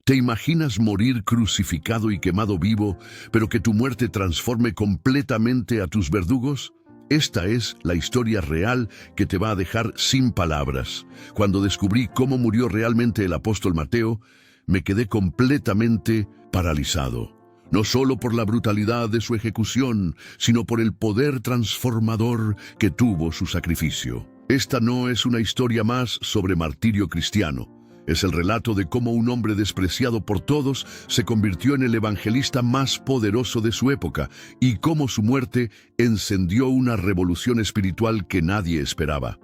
¿Te imaginas morir crucificado y quemado vivo, pero que tu muerte transforme completamente a tus verdugos? Esta es la historia real que te va a dejar sin palabras. Cuando descubrí cómo murió realmente el apóstol Mateo, me quedé completamente paralizado. No solo por la brutalidad de su ejecución, sino por el poder transformador que tuvo su sacrificio. Esta no es una historia más sobre martirio cristiano. Es el relato de cómo un hombre despreciado por todos se convirtió en el evangelista más poderoso de su época y cómo su muerte encendió una revolución espiritual que nadie esperaba.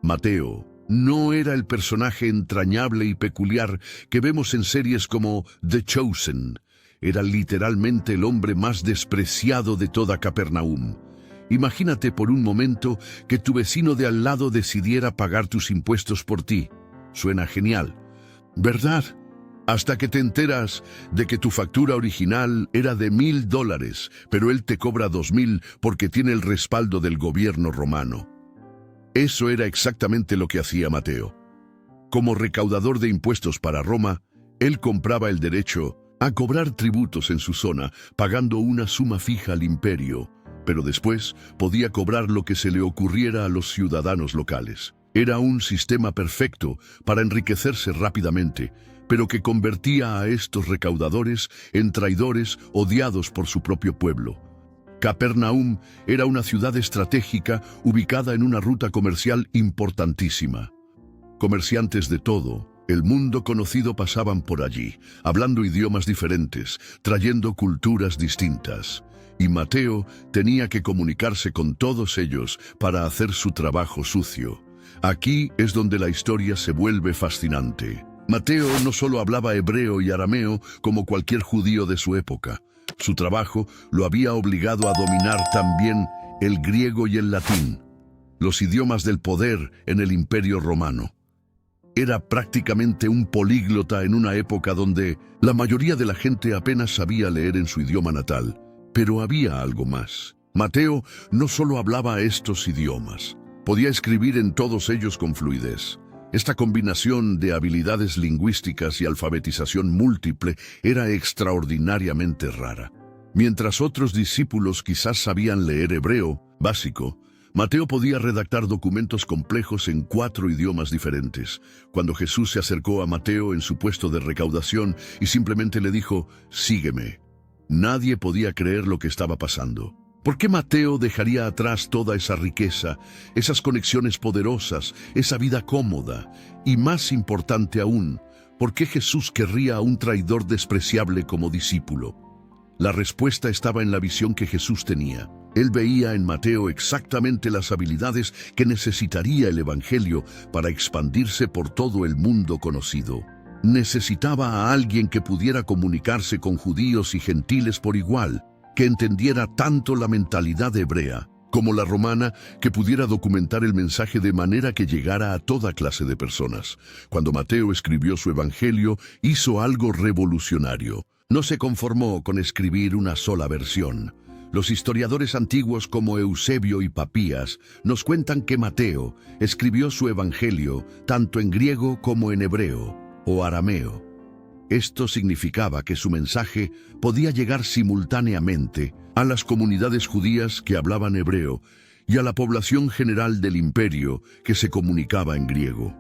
Mateo no era el personaje entrañable y peculiar que vemos en series como The Chosen. Era literalmente el hombre más despreciado de toda Capernaum. Imagínate por un momento que tu vecino de al lado decidiera pagar tus impuestos por ti. Suena genial, ¿verdad? Hasta que te enteras de que tu factura original era de $1,000, pero él te cobra 2,000 porque tiene el respaldo del gobierno romano. Eso era exactamente lo que hacía Mateo. Como recaudador de impuestos para Roma, él compraba el derecho a cobrar tributos en su zona, pagando una suma fija al imperio, pero después podía cobrar lo que se le ocurriera a los ciudadanos locales. Era un sistema perfecto para enriquecerse rápidamente, pero que convertía a estos recaudadores en traidores odiados por su propio pueblo. Capernaum era una ciudad estratégica ubicada en una ruta comercial importantísima. Comerciantes de todo el mundo conocido pasaban por allí, hablando idiomas diferentes, trayendo culturas distintas. Y Mateo tenía que comunicarse con todos ellos para hacer su trabajo sucio. Aquí es donde la historia se vuelve fascinante. Mateo no solo hablaba hebreo y arameo como cualquier judío de su época. Su trabajo lo había obligado a dominar también el griego y el latín, los idiomas del poder en el Imperio Romano. Era prácticamente un políglota en una época donde la mayoría de la gente apenas sabía leer en su idioma natal. Pero había algo más. Mateo no solo hablaba estos idiomas, podía escribir en todos ellos con fluidez. Esta combinación de habilidades lingüísticas y alfabetización múltiple era extraordinariamente rara. Mientras otros discípulos quizás sabían leer hebreo básico, Mateo podía redactar documentos complejos en 4 idiomas diferentes. Cuando Jesús se acercó a Mateo en su puesto de recaudación y simplemente le dijo, «Sígueme», nadie podía creer lo que estaba pasando. ¿Por qué Mateo dejaría atrás toda esa riqueza, esas conexiones poderosas, esa vida cómoda? Y más importante aún, ¿por qué Jesús querría a un traidor despreciable como discípulo? La respuesta estaba en la visión que Jesús tenía. Él veía en Mateo exactamente las habilidades que necesitaría el Evangelio para expandirse por todo el mundo conocido. Necesitaba a alguien que pudiera comunicarse con judíos y gentiles por igual, que entendiera tanto la mentalidad hebrea como la romana, que pudiera documentar el mensaje de manera que llegara a toda clase de personas. Cuando Mateo escribió su Evangelio, hizo algo revolucionario. No se conformó con escribir una sola versión. Los historiadores antiguos como Eusebio y Papías nos cuentan que Mateo escribió su Evangelio tanto en griego como en hebreo o arameo. Esto significaba que su mensaje podía llegar simultáneamente a las comunidades judías que hablaban hebreo y a la población general del imperio que se comunicaba en griego.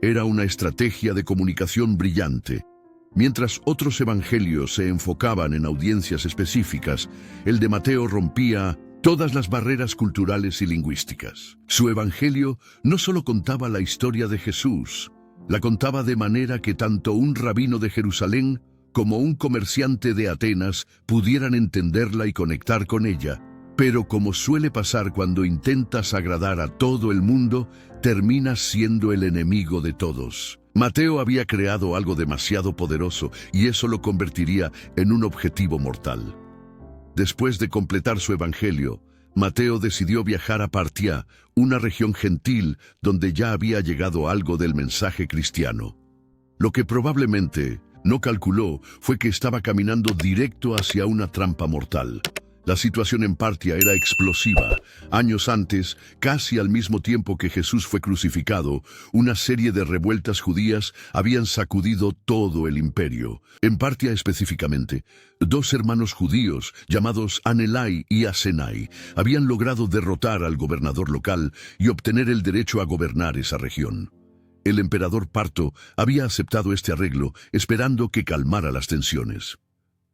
Era una estrategia de comunicación brillante. Mientras otros evangelios se enfocaban en audiencias específicas, el de Mateo rompía todas las barreras culturales y lingüísticas. Su evangelio no solo contaba la historia de Jesús, la contaba de manera que tanto un rabino de Jerusalén como un comerciante de Atenas pudieran entenderla y conectar con ella. Pero como suele pasar cuando intentas agradar a todo el mundo, terminas siendo el enemigo de todos. Mateo había creado algo demasiado poderoso y eso lo convertiría en un objetivo mortal. Después de completar su evangelio, Mateo decidió viajar a Partia, una región gentil donde ya había llegado algo del mensaje cristiano. Lo que probablemente no calculó fue que estaba caminando directo hacia una trampa mortal. La situación en Partia era explosiva. Años antes, casi al mismo tiempo que Jesús fue crucificado, una serie de revueltas judías habían sacudido todo el imperio. En Partia específicamente, dos hermanos judíos, llamados Anelai y Asenai, habían logrado derrotar al gobernador local y obtener el derecho a gobernar esa región. El emperador parto había aceptado este arreglo, esperando que calmara las tensiones.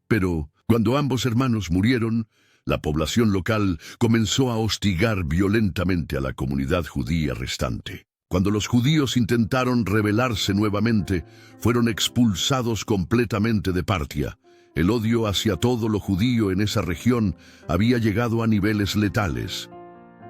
Pero cuando ambos hermanos murieron, la población local comenzó a hostigar violentamente a la comunidad judía restante. Cuando los judíos intentaron rebelarse nuevamente, fueron expulsados completamente de Partia. El odio hacia todo lo judío en esa región había llegado a niveles letales.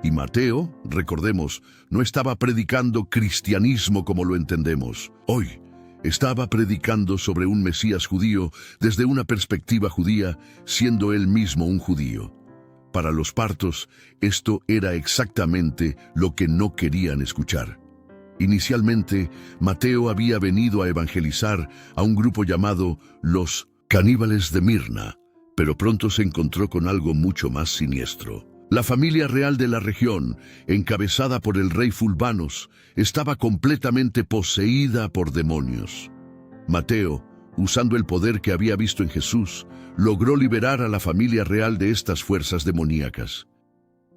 Y Mateo, recordemos, no estaba predicando cristianismo como lo entendemos hoy. Estaba predicando sobre un Mesías judío desde una perspectiva judía, siendo él mismo un judío. Para los partos, esto era exactamente lo que no querían escuchar. Inicialmente, Mateo había venido a evangelizar a un grupo llamado los caníbales de Mirna, pero pronto se encontró con algo mucho más siniestro. La familia real de la región, encabezada por el rey Fulbanos, estaba completamente poseída por demonios. Mateo, usando el poder que había visto en Jesús, logró liberar a la familia real de estas fuerzas demoníacas.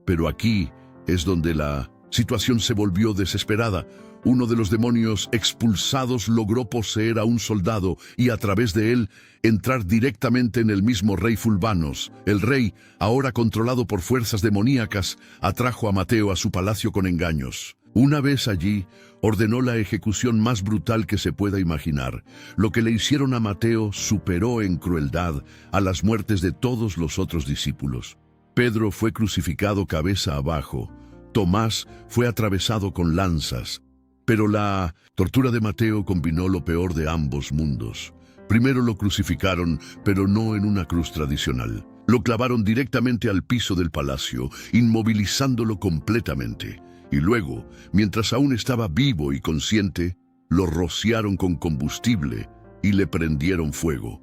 Pero aquí es donde la situación se volvió desesperada. Uno de los demonios expulsados logró poseer a un soldado y a través de él entrar directamente en el mismo rey Fulbanos. El rey, ahora controlado por fuerzas demoníacas, atrajo a Mateo a su palacio con engaños. Una vez allí, ordenó la ejecución más brutal que se pueda imaginar. Lo que le hicieron a Mateo superó en crueldad a las muertes de todos los otros discípulos. Pedro fue crucificado cabeza abajo. Tomás fue atravesado con lanzas. Pero la tortura de Mateo combinó lo peor de ambos mundos. Primero lo crucificaron, pero no en una cruz tradicional. Lo clavaron directamente al piso del palacio, inmovilizándolo completamente. Y luego, mientras aún estaba vivo y consciente, lo rociaron con combustible y le prendieron fuego.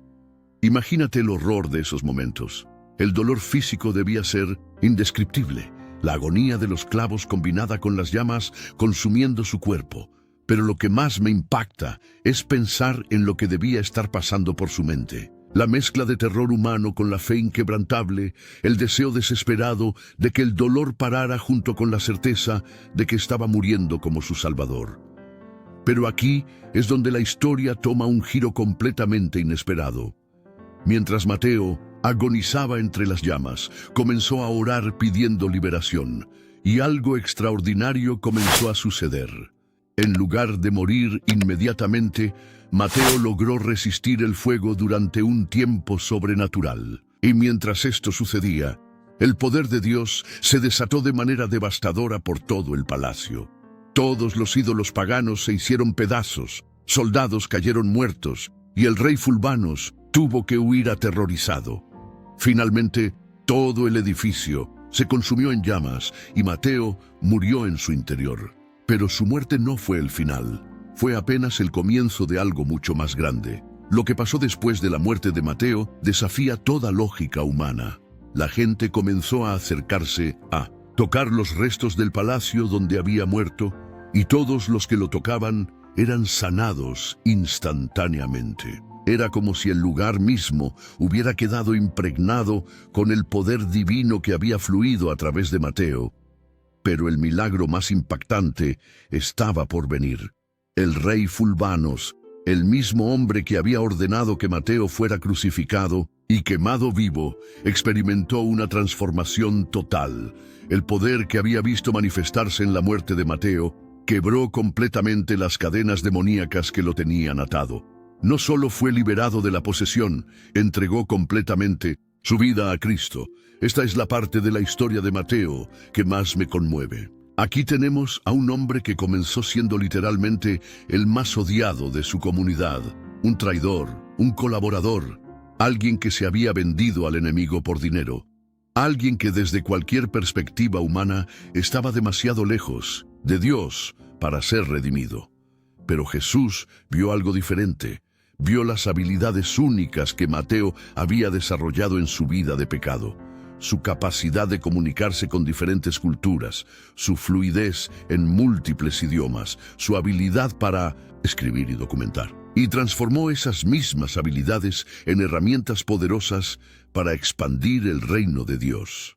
Imagínate el horror de esos momentos. El dolor físico debía ser indescriptible. La agonía de los clavos combinada con las llamas consumiendo su cuerpo. Pero lo que más me impacta es pensar en lo que debía estar pasando por su mente. La mezcla de terror humano con la fe inquebrantable, el deseo desesperado de que el dolor parara junto con la certeza de que estaba muriendo como su Salvador. Pero aquí es donde la historia toma un giro completamente inesperado. Mientras Mateo agonizaba entre las llamas, comenzó a orar pidiendo liberación, y algo extraordinario comenzó a suceder. En lugar de morir inmediatamente, Mateo logró resistir el fuego durante un tiempo sobrenatural. Y mientras esto sucedía, el poder de Dios se desató de manera devastadora por todo el palacio. Todos los ídolos paganos se hicieron pedazos, soldados cayeron muertos, y el rey Fulbanos tuvo que huir aterrorizado. Finalmente, todo el edificio se consumió en llamas y Mateo murió en su interior. Pero su muerte no fue el final, fue apenas el comienzo de algo mucho más grande. Lo que pasó después de la muerte de Mateo desafía toda lógica humana. La gente comenzó a acercarse a tocar los restos del palacio donde había muerto, y todos los que lo tocaban eran sanados instantáneamente. Era como si el lugar mismo hubiera quedado impregnado con el poder divino que había fluido a través de Mateo. Pero el milagro más impactante estaba por venir. El rey Fulbanos, el mismo hombre que había ordenado que Mateo fuera crucificado y quemado vivo, experimentó una transformación total. El poder que había visto manifestarse en la muerte de Mateo quebró completamente las cadenas demoníacas que lo tenían atado. No solo fue liberado de la posesión, entregó completamente su vida a Cristo. Esta es la parte de la historia de Mateo que más me conmueve. Aquí tenemos a un hombre que comenzó siendo literalmente el más odiado de su comunidad, un traidor, un colaborador, alguien que se había vendido al enemigo por dinero, alguien que desde cualquier perspectiva humana estaba demasiado lejos de Dios para ser redimido. Pero Jesús vio algo diferente. Vio las habilidades únicas que Mateo había desarrollado en su vida de pecado. su capacidad de comunicarse con diferentes culturas, su fluidez en múltiples idiomas, su habilidad para escribir y documentar. Y transformó esas mismas habilidades en herramientas poderosas para expandir el reino de Dios.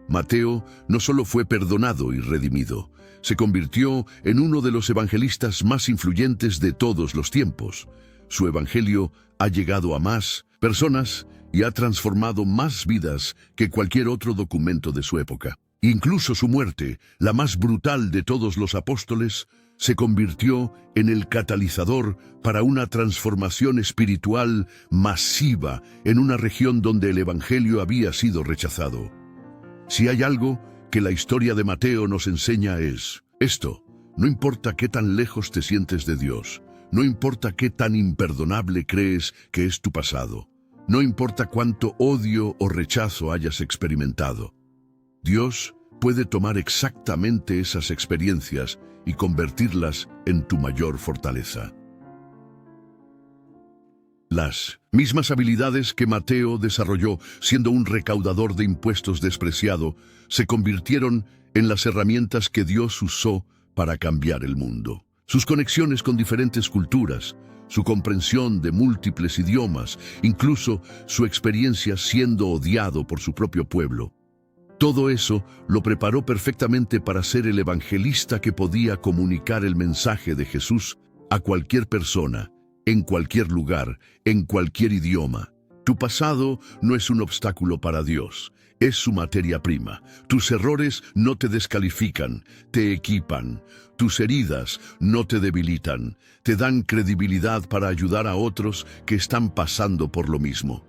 Mateo no solo fue perdonado y redimido, se convirtió en uno de los evangelistas más influyentes de todos los tiempos. Su evangelio ha llegado a más personas y ha transformado más vidas que cualquier otro documento de su época. Incluso su muerte, la más brutal de todos los apóstoles, se convirtió en el catalizador para una transformación espiritual masiva en una región donde el evangelio había sido rechazado. Si hay algo que la historia de Mateo nos enseña es esto: no importa qué tan lejos te sientes de Dios, no importa qué tan imperdonable crees que es tu pasado, no importa cuánto odio o rechazo hayas experimentado, Dios puede tomar exactamente esas experiencias y convertirlas en tu mayor fortaleza. Las mismas habilidades que Mateo desarrolló siendo un recaudador de impuestos despreciado se convirtieron en las herramientas que Dios usó para cambiar el mundo. Sus conexiones con diferentes culturas, su comprensión de múltiples idiomas, incluso su experiencia siendo odiado por su propio pueblo. Todo eso lo preparó perfectamente para ser el evangelista que podía comunicar el mensaje de Jesús a cualquier persona, en cualquier lugar, en cualquier idioma. Tu pasado no es un obstáculo para Dios, es su materia prima. Tus errores no te descalifican, te equipan. Tus heridas no te debilitan, te dan credibilidad para ayudar a otros que están pasando por lo mismo.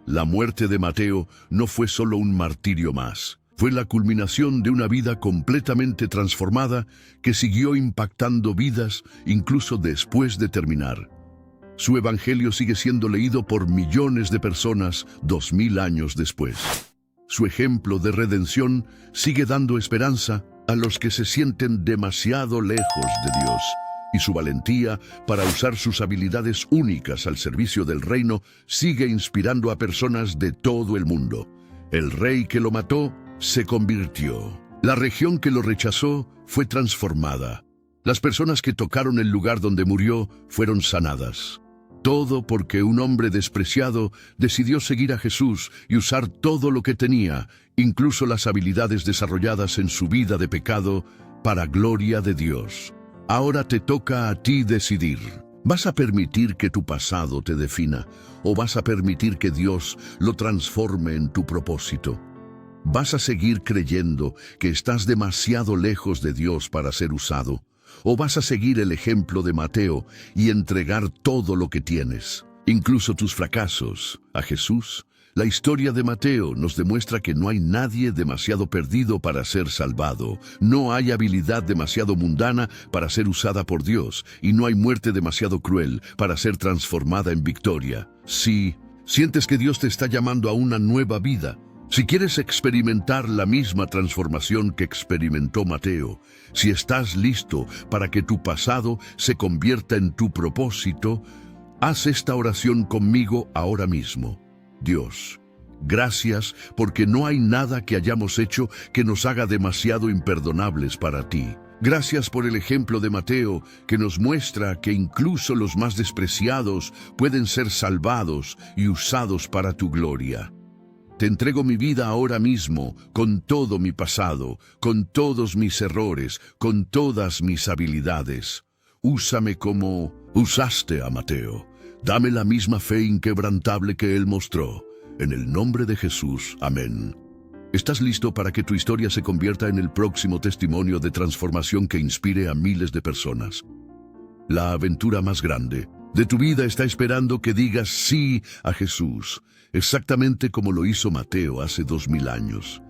La muerte de Mateo no fue solo un martirio más. Fue la culminación de una vida completamente transformada que siguió impactando vidas incluso después de terminar. Su evangelio sigue siendo leído por millones de personas 2000 años después. Su ejemplo de redención sigue dando esperanza a los que se sienten demasiado lejos de Dios, y su valentía para usar sus habilidades únicas al servicio del reino sigue inspirando a personas de todo el mundo. El rey que lo mató se convirtió. La región que lo rechazó fue transformada. Las personas que tocaron el lugar donde murió fueron sanadas. Todo porque un hombre despreciado decidió seguir a Jesús y usar todo lo que tenía, incluso las habilidades desarrolladas en su vida de pecado, para gloria de Dios. Ahora te toca a ti decidir. ¿Vas a permitir que tu pasado te defina o vas a permitir que Dios lo transforme en tu propósito? ¿Vas a seguir creyendo que estás demasiado lejos de Dios para ser usado? ¿O vas a seguir el ejemplo de Mateo y entregar todo lo que tienes, incluso tus fracasos, a Jesús? La historia de Mateo nos demuestra que no hay nadie demasiado perdido para ser salvado, no hay habilidad demasiado mundana para ser usada por Dios, y no hay muerte demasiado cruel para ser transformada en victoria. Si sientes que Dios te está llamando a una nueva vida, si quieres experimentar la misma transformación que experimentó Mateo, si estás listo para que tu pasado se convierta en tu propósito, haz esta oración conmigo ahora mismo. Dios, gracias porque no hay nada que hayamos hecho que nos haga demasiado imperdonables para ti. Gracias por el ejemplo de Mateo que nos muestra que incluso los más despreciados pueden ser salvados y usados para tu gloria. Te entrego mi vida ahora mismo, con todo mi pasado, con todos mis errores, con todas mis habilidades. Úsame como usaste a Mateo. Dame la misma fe inquebrantable que él mostró. En el nombre de Jesús, amén. ¿Estás listo para que tu historia se convierta en el próximo testimonio de transformación que inspire a miles de personas? La aventura más grande de tu vida está esperando que digas sí a Jesús, exactamente como lo hizo Mateo hace 2000 años.